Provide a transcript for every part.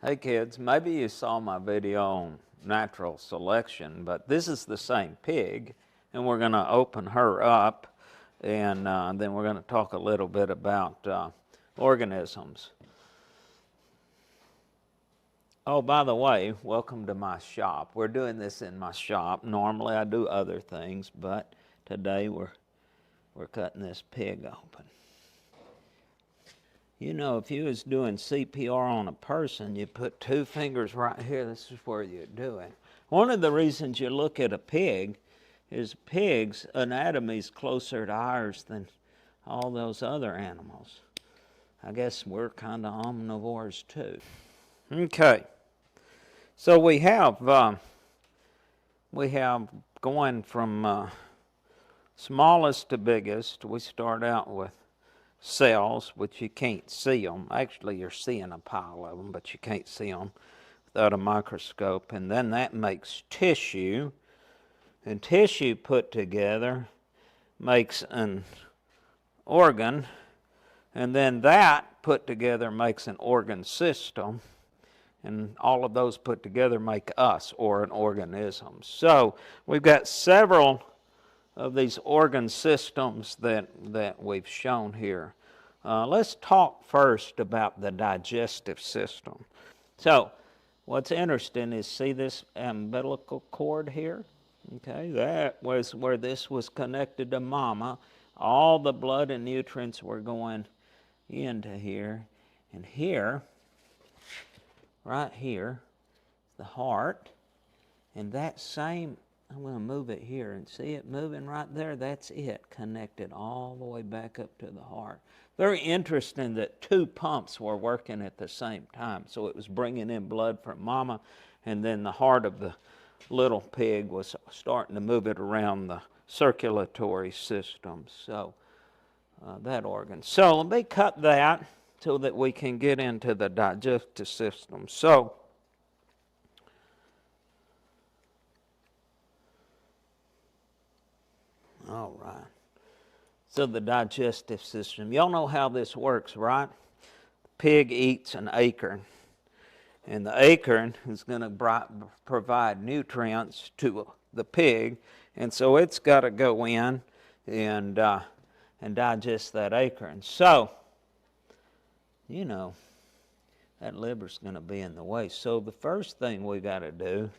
Hey kids, maybe you saw my video on natural selection, but this is the same pig, and we're going to open her up, and then we're going to talk a little bit about organisms. Oh, by the way, welcome to my shop. We're doing this in my shop. Normally I do other things, but today we're cutting this pig open. You know, if you was doing CPR on a person, you put two fingers right here. This is where you do it. One of the reasons you look at a pig is pig's anatomy is closer to ours than all those other animals. I guess we're kind of omnivores too. Okay, so we have going from smallest to biggest. We start out with cells, which you can't see them. Actually, you're seeing a pile of them, but you can't see them without a microscope. And then that makes tissue, and tissue put together makes an organ, and then that put together makes an organ system, and all of those put together make us, or an organism. So we've got several of these organ systems that we've shown here. Let's talk first about the digestive system. So what's interesting is, see this umbilical cord here? Okay, that was where this was connected to mama. All the blood and nutrients were going into here. And here, right here, the heart, and that same, I'm going to move it here and see it moving right there. That's it, connected all the way back up to the heart. Very interesting that two pumps were working at the same time. So it was bringing in blood from mama, and then the heart of the little pig was starting to move it around the circulatory system. So that organ. So let me cut that so that we can get into the digestive system. So all right. So the digestive system. Y'all know how this works, right? The pig eats an acorn, and the acorn is going to provide nutrients to the pig, and so it's got to go in and digest that acorn. So, you know, that liver's going to be in the way. So the first thing we got to do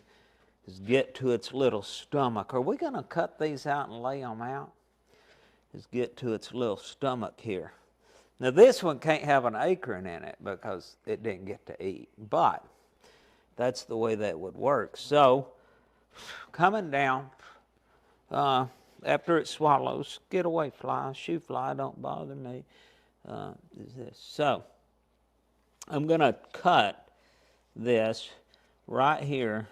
is get to its little stomach. Are we going to cut these out and lay them out? Is get to its little stomach here. Now this one can't have an acorn in it because it didn't get to eat, but that's the way that would work. So coming down, after it swallows, get away fly, shoo fly, don't bother me, is this. So I'm going to cut this right here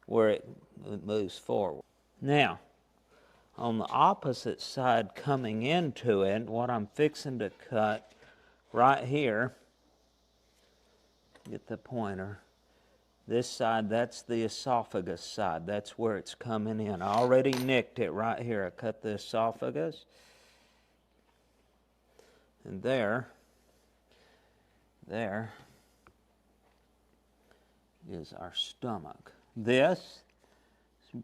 where it moves forward. Now, on the opposite side coming into it, what I'm fixing to cut right here, get the pointer, this side, that's the esophagus side. That's where it's coming in. I already nicked it right here. I cut the esophagus. And there is our stomach. This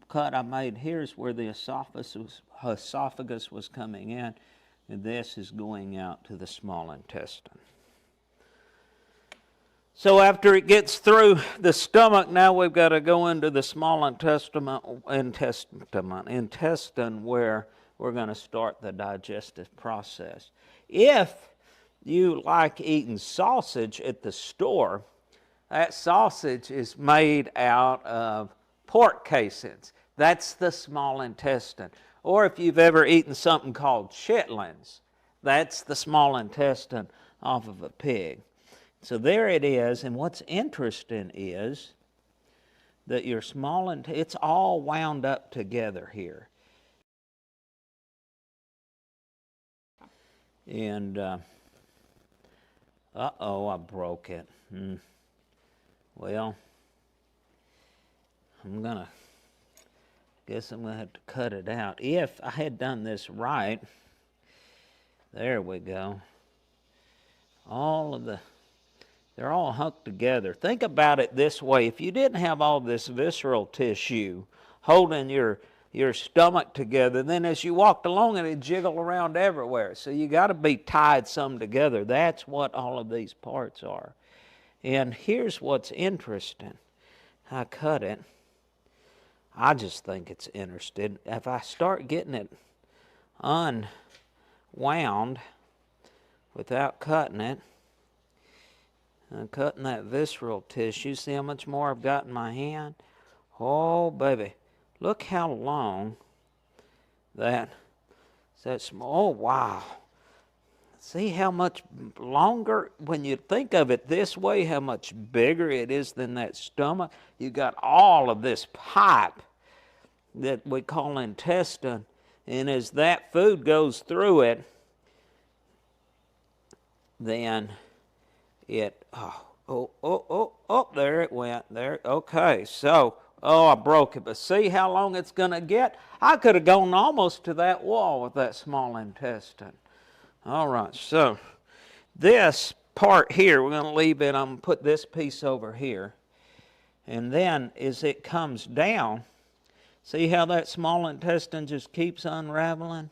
cut I made here is where the esophagus was coming in, and this is going out to the small intestine. So after it gets through the stomach, now we've got to go into the small intestine where we're going to start the digestive process. If you like eating sausage at the store, that sausage is made out of pork casings. That's the small intestine. Or if you've ever eaten something called chitlins, that's the small intestine off of a pig. So there it is, and what's interesting is that your small intestine, it's all wound up together here. And, uh-oh, I broke it. Well, guess I'm going to have to cut it out. If I had done this right, there we go. All of the They're all hunked together. Think about it this way. If you didn't have all this visceral tissue holding your stomach together, then as you walked along it'd jiggle around everywhere. So you got to be tied some together. That's what all of these parts are. And here's what's interesting. I cut it. I just think it's interesting. If I start getting it unwound without cutting it, and cutting that visceral tissue, see how much more I've got in my hand? Oh, baby. Look how long that's small. Oh, wow. See how much longer, when you think of it this way, how much bigger it is than that stomach. You got all of this pipe that we call intestine, and as that food goes through it, then it, there it went, there, okay, so, I broke it, but see how long it's going to get? I could have gone almost to that wall with that small intestine. All right, so this part here, we're going to leave it, I'm going to put this piece over here, and then as it comes down, see how that small intestine just keeps unraveling?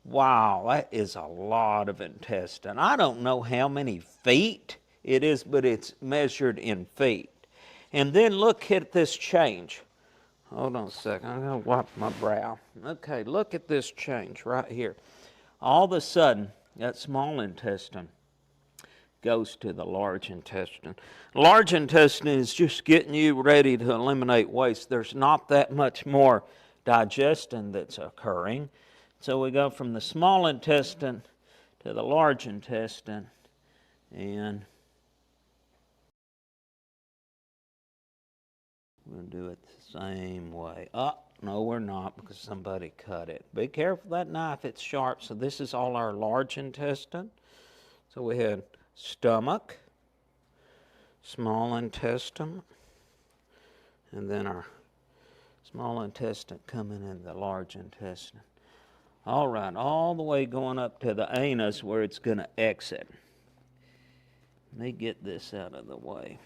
Wow, that is a lot of intestine. I don't know how many feet it is, but it's measured in feet. And then look at this change. Hold on a second, I'm going to wipe my brow. Okay, look at this change right here. All of a sudden, that small intestine goes to the large intestine. Large intestine is just getting you ready to eliminate waste. There's not that much more digestion that's occurring. So we go from the small intestine to the large intestine, and we'll do it the same way. No, we're not, because somebody cut it. Be careful of that knife, it's sharp. So this is all our large intestine. So we had stomach, small intestine, and then our small intestine coming in the large intestine. All right, all the way going up to the anus where it's going to exit. Let me get this out of the way.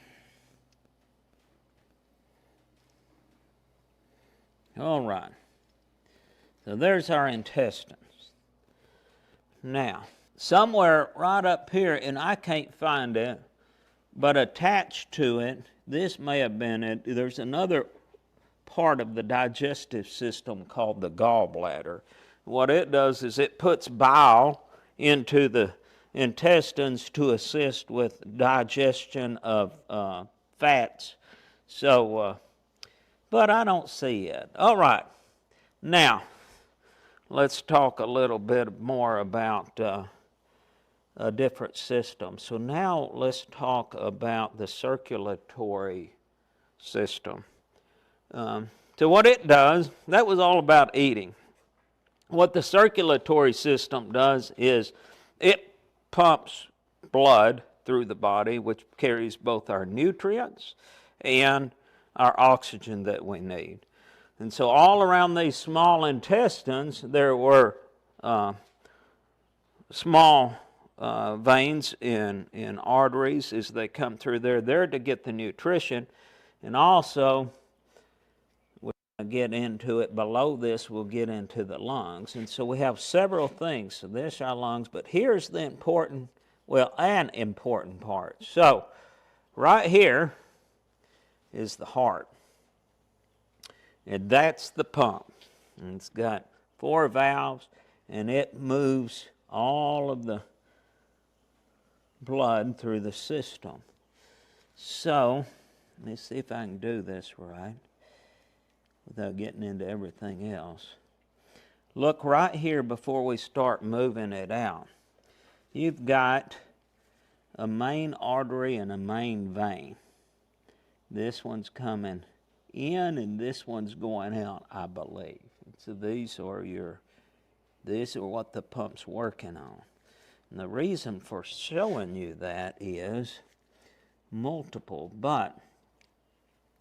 All right, so there's our intestines. Now, somewhere right up here, and I can't find it, but attached to it, this may have been it, there's another part of the digestive system called the gallbladder. What it does is it puts bile into the intestines to assist with digestion of fats. So, but I don't see it. All right, now let's talk a little bit more about a different system. So now let's talk about the circulatory system. So what it does, that was all about eating. What the circulatory system does is it pumps blood through the body, which carries both our nutrients and our oxygen that we need. And so all around these small intestines, there were small veins in arteries as they come through there. They're to get the nutrition, and also get into it. Below this, we'll get into the lungs. And so we have several things. So there's our lungs, but here's the important, an important part. So right here is the heart. And that's the pump. And it's got 4 valves, and it moves all of the blood through the system. So, let me see if I can do this right without getting into everything else. Look right here before we start moving it out. You've got a main artery and a main vein. This one's coming in and this one's going out, I believe. So these are what the pump's working on. And the reason for showing you that is multiple, but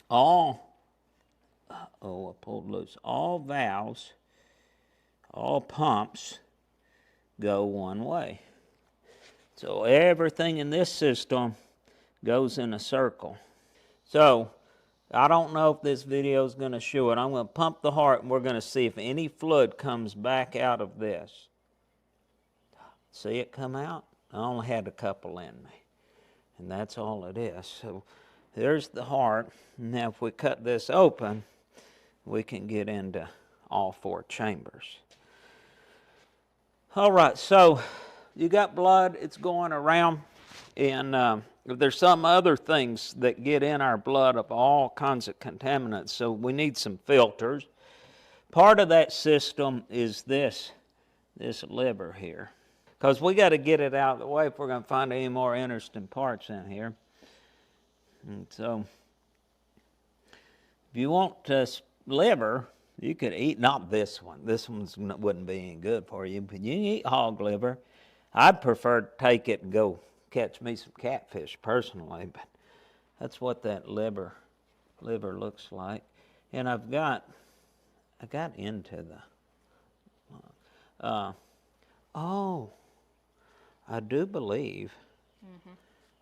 all I pulled loose. All valves, all pumps go one way. So everything in this system goes in a circle. So I don't know if this video is going to show it. I'm going to pump the heart and we're going to see if any fluid comes back out of this. See it come out? I only had a couple in me. And that's all it is. So there's the heart. Now if we cut this open, we can get into all four chambers. All right, so you got blood, it's going around, and there's some other things that get in our blood of all kinds of contaminants, so we need some filters. Part of that system is this liver here, because we got to get it out of the way if we're going to find any more interesting parts in here. And so if you want liver, you could eat, not this one. This one wouldn't be any good for you, but you can eat hog liver. I'd prefer to take it and go catch me some catfish personally, but that's what that liver looks like. And I got into the, oh, I do believe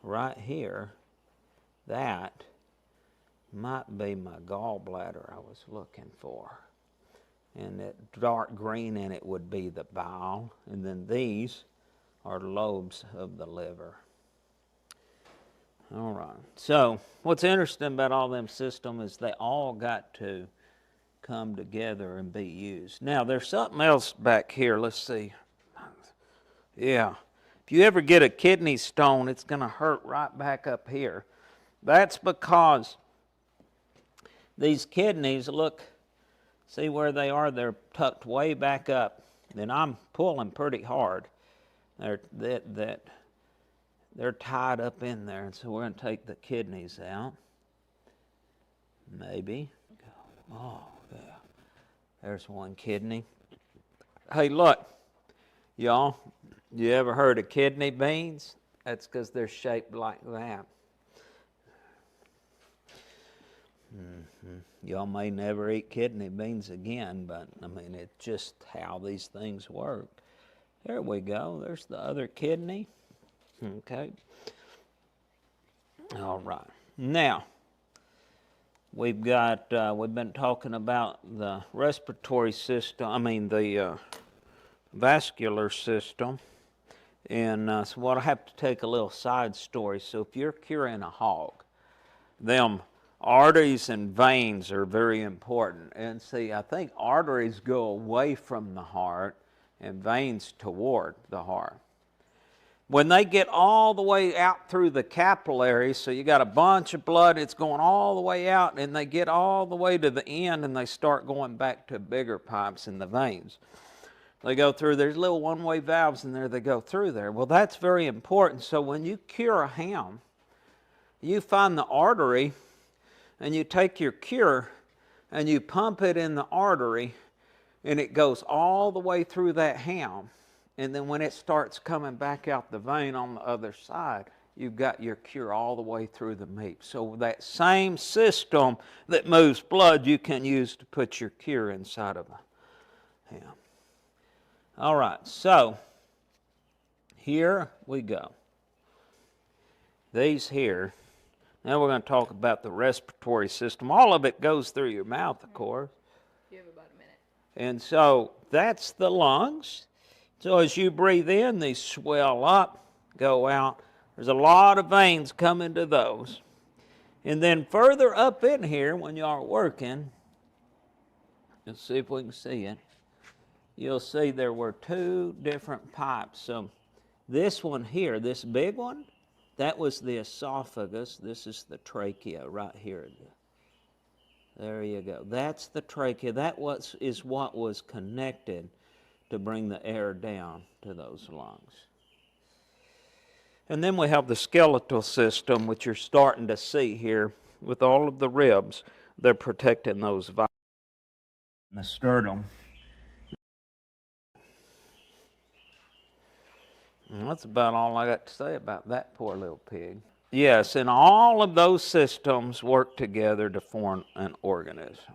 right here that might be my gallbladder I was looking for. And that dark green in it would be the bile, and then these are lobes of the liver. All right, so what's interesting about all them systems is they all got to come together and be used. Now there's something else back here, let's see. Yeah, if you ever get a kidney stone, it's going to hurt right back up here. That's because these kidneys, look, see where they are? They're tucked way back up. And I'm pulling pretty hard. They're tied up in there. And so we're going to take the kidneys out. Maybe. Oh, yeah. There's one kidney. Hey, look, y'all. You ever heard of kidney beans? That's because they're shaped like that. Y'all may never eat kidney beans again, but I mean, it's just how these things work. There we go. There's the other kidney. Okay. All right. Now, we've been talking about the respiratory system, the vascular system. And so what I have to take a little side story. So if you're curing a hog, them arteries and veins are very important. And see, I think arteries go away from the heart and veins toward the heart. When they get all the way out through the capillaries, so you got a bunch of blood, it's going all the way out, and they get all the way to the end and they start going back to bigger pipes in the veins. They go through, there's little one-way valves in there, they go through there. Well, that's very important. So when you cure a ham, you find the artery, and you take your cure and you pump it in the artery, and it goes all the way through that ham. And then when it starts coming back out the vein on the other side, you've got your cure all the way through the meat. So that same system that moves blood, you can use to put your cure inside of a ham. All right, so here we go. These here. Now we're going to talk about the respiratory system. All of it goes through your mouth, of course. You have about a minute. And so that's the lungs. So as you breathe in, these swell up, go out. There's a lot of veins come into those. And then further up in here, when you are working, let's see if we can see it. You'll see there were two different pipes. So this one here, this big one, that was the esophagus. This is the trachea right here. There you go. That's the trachea. That is what was connected to bring the air down to those lungs. And then we have the skeletal system, which you're starting to see here with all of the ribs. They're protecting those vitals. The sternum. And that's about all I got to say about that poor little pig. Yes, and all of those systems work together to form an organism.